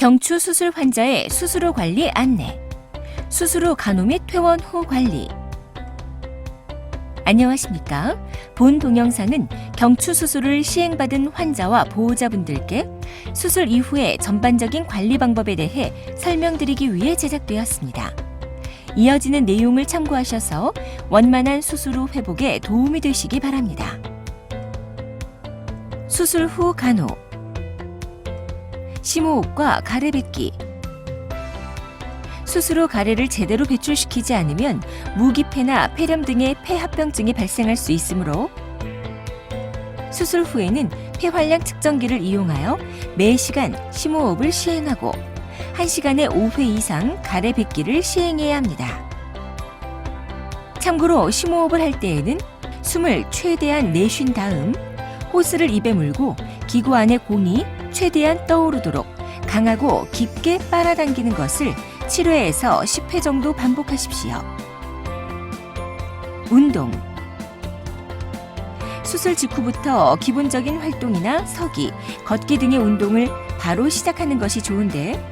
경추 수술 환자의 수술 후 관리 안내, 수술 후 간호 및 퇴원 후 관리. 안녕하십니까? 본 동영상은 경추 수술을 시행받은 환자와 보호자분들께 수술 이후의 전반적인 관리 방법에 대해 설명드리기 위해 제작되었습니다. 이어지는 내용을 참고하셔서 원만한 수술 후 회복에 도움이 되시기 바랍니다. 수술 후 간호, 심호흡과 가래 뱉기. 수술 후 가래를 제대로 배출시키지 않으면 무기폐나 폐렴 등의 폐합병증이 발생할 수 있으므로 수술 후에는 폐활량 측정기를 이용하여 매 시간 심호흡을 시행하고 1시간에 5회 이상 가래 뱉기를 시행해야 합니다. 참고로 심호흡을 할 때에는 숨을 최대한 내쉰 다음 호스를 입에 물고 기구 안의 공이 최대한 떠오르도록 강하고 깊게 빨아당기는 것을 7회에서 10회 정도 반복하십시오. 운동. 수술 직후부터 기본적인 활동이나 서기, 걷기 등의 운동을 바로 시작하는 것이 좋은데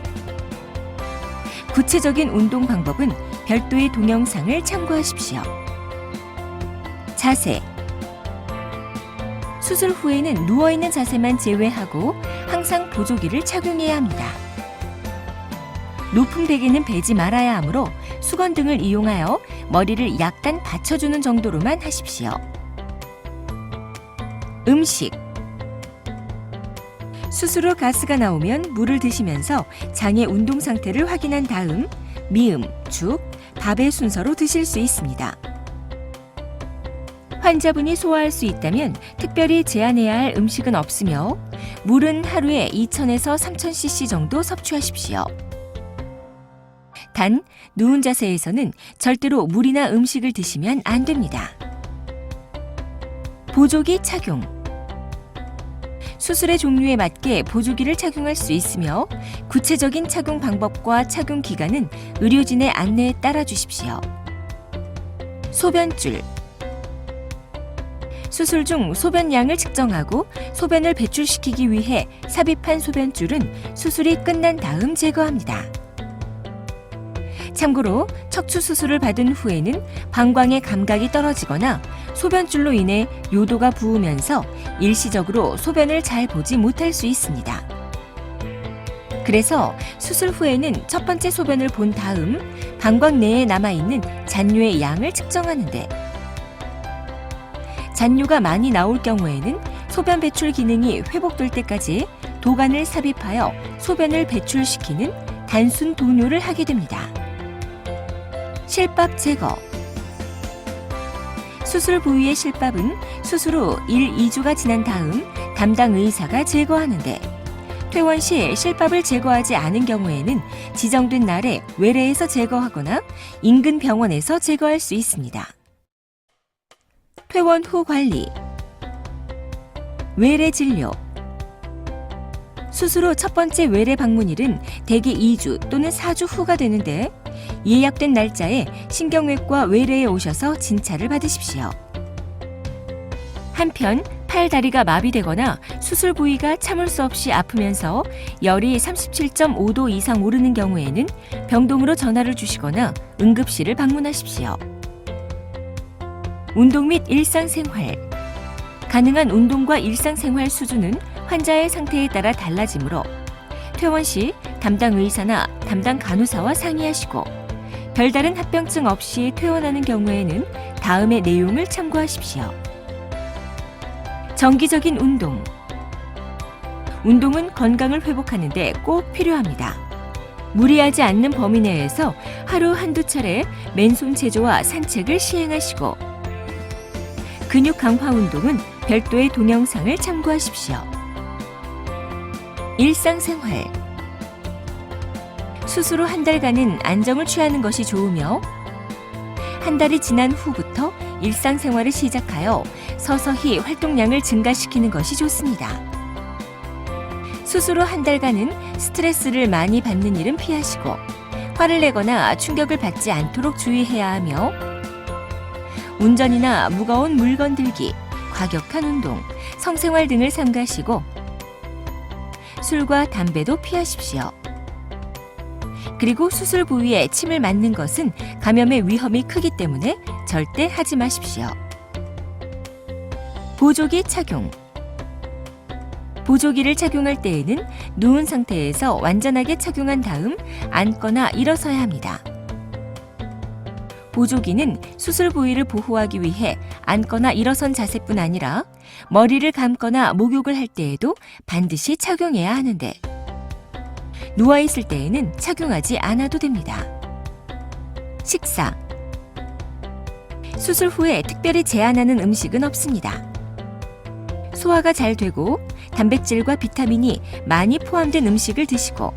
구체적인 운동 방법은 별도의 동영상을 참고하십시오. 자세. 수술 후에는 누워있는 자세만 제외하고 항상 보조기를 착용해야 합니다. 높은 베개는 베지 말아야 하므로 수건 등을 이용하여 머리를 약간 받쳐주는 정도로만 하십시오. 음식. 수술 후 가스가 나오면 물을 드시면서 장의 운동 상태를 확인한 다음 미음, 죽, 밥의 순서로 드실 수 있습니다. 환자분이 소화할 수 있다면 특별히 제한해야 할 음식은 없으며 물은 하루에 2000에서 3000cc 정도 섭취하십시오. 단, 누운 자세에서는 절대로 물이나 음식을 드시면 안 됩니다. 보조기 착용. 수술의 종류에 맞게 보조기를 착용할 수 있으며 구체적인 착용 방법과 착용 기간은 의료진의 안내에 따라 주십시오. 소변줄. 수술 중 소변량을 측정하고 소변을 배출시키기 위해 삽입한 소변줄은 수술이 끝난 다음 제거합니다. 참고로 척추 수술을 받은 후에는 방광의 감각이 떨어지거나 소변줄로 인해 요도가 부으면서 일시적으로 소변을 잘 보지 못할 수 있습니다. 그래서 수술 후에는 첫 번째 소변을 본 다음 방광 내에 남아있는 잔뇨의 양을 측정하는데 잔뇨가 많이 나올 경우에는 소변 배출 기능이 회복될 때까지 도관을 삽입하여 소변을 배출시키는 단순 도뇨를 하게 됩니다. 실밥 제거. 수술 부위의 실밥은 수술 후 1, 2주가 지난 다음 담당 의사가 제거하는데 퇴원 시 실밥을 제거하지 않은 경우에는 지정된 날에 외래에서 제거하거나 인근 병원에서 제거할 수 있습니다. 퇴원 후 관리. 외래 진료. 수술 후 첫 번째 외래 방문일은 대개 2주 또는 4주 후가 되는데 예약된 날짜에 신경외과 외래에 오셔서 진찰을 받으십시오. 한편 팔, 다리가 마비되거나 수술 부위가 참을 수 없이 아프면서 열이 37.5도 이상 오르는 경우에는 병동으로 전화를 주시거나 응급실을 방문하십시오. 운동 및 일상생활. 가능한 운동과 일상생활 수준은 환자의 상태에 따라 달라지므로 퇴원 시 담당 의사나 담당 간호사와 상의하시고 별다른 합병증 없이 퇴원하는 경우에는 다음의 내용을 참고하십시오. 정기적인 운동. 운동은 건강을 회복하는 데 꼭 필요합니다. 무리하지 않는 범위 내에서 하루 한두 차례 맨손 체조와 산책을 시행하시고 근육 강화 운동은 별도의 동영상을 참고하십시오. 일상생활. 수술 후 한 달간은 안정을 취하는 것이 좋으며 한 달이 지난 후부터 일상생활을 시작하여 서서히 활동량을 증가시키는 것이 좋습니다. 수술 후 한 달간은 스트레스를 많이 받는 일은 피하시고 화를 내거나 충격을 받지 않도록 주의해야 하며 운전이나 무거운 물건 들기, 과격한 운동, 성생활 등을 삼가시고 술과 담배도 피하십시오. 그리고 수술 부위에 침을 맞는 것은 감염의 위험이 크기 때문에 절대 하지 마십시오. 보조기 착용. 보조기를 착용할 때에는 누운 상태에서 완전하게 착용한 다음 앉거나 일어서야 합니다. 보조기는 수술 부위를 보호하기 위해 앉거나 일어선 자세뿐 아니라 머리를 감거나 목욕을 할 때에도 반드시 착용해야 하는데 누워있을 때에는 착용하지 않아도 됩니다. 식사. 수술 후에 특별히 제한하는 음식은 없습니다. 소화가 잘 되고 단백질과 비타민이 많이 포함된 음식을 드시고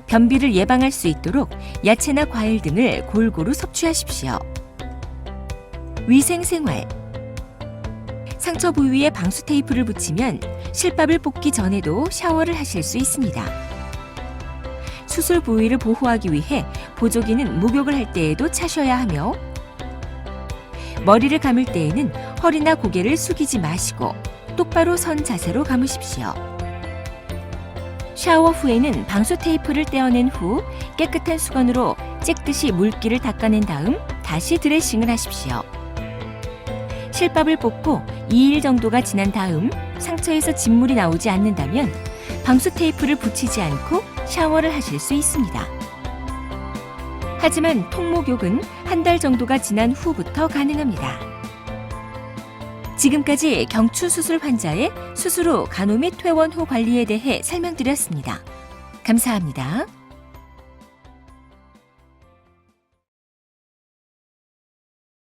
변비를 예방할 수 있도록 야채나 과일 등을 골고루 섭취하십시오. 위생생활. 상처 부위에 방수 테이프를 붙이면 실밥을 뽑기 전에도 샤워를 하실 수 있습니다. 수술 부위를 보호하기 위해 보조기는 목욕을 할 때에도 차셔야 하며 머리를 감을 때에는 허리나 고개를 숙이지 마시고 똑바로 선 자세로 감으십시오. 샤워 후에는 방수 테이프를 떼어낸 후 깨끗한 수건으로 째듯이 물기를 닦아낸 다음 다시 드레싱을 하십시오. 실밥을 뽑고 2일 정도가 지난 다음 상처에서 진물이 나오지 않는다면 방수 테이프를 붙이지 않고 샤워를 하실 수 있습니다. 하지만 통목욕은 한 달 정도가 지난 후부터 가능합니다. 지금까지 경추 수술 환자의 수술 후 간호 및 퇴원 후 관리에 대해 설명드렸습니다. 감사합니다.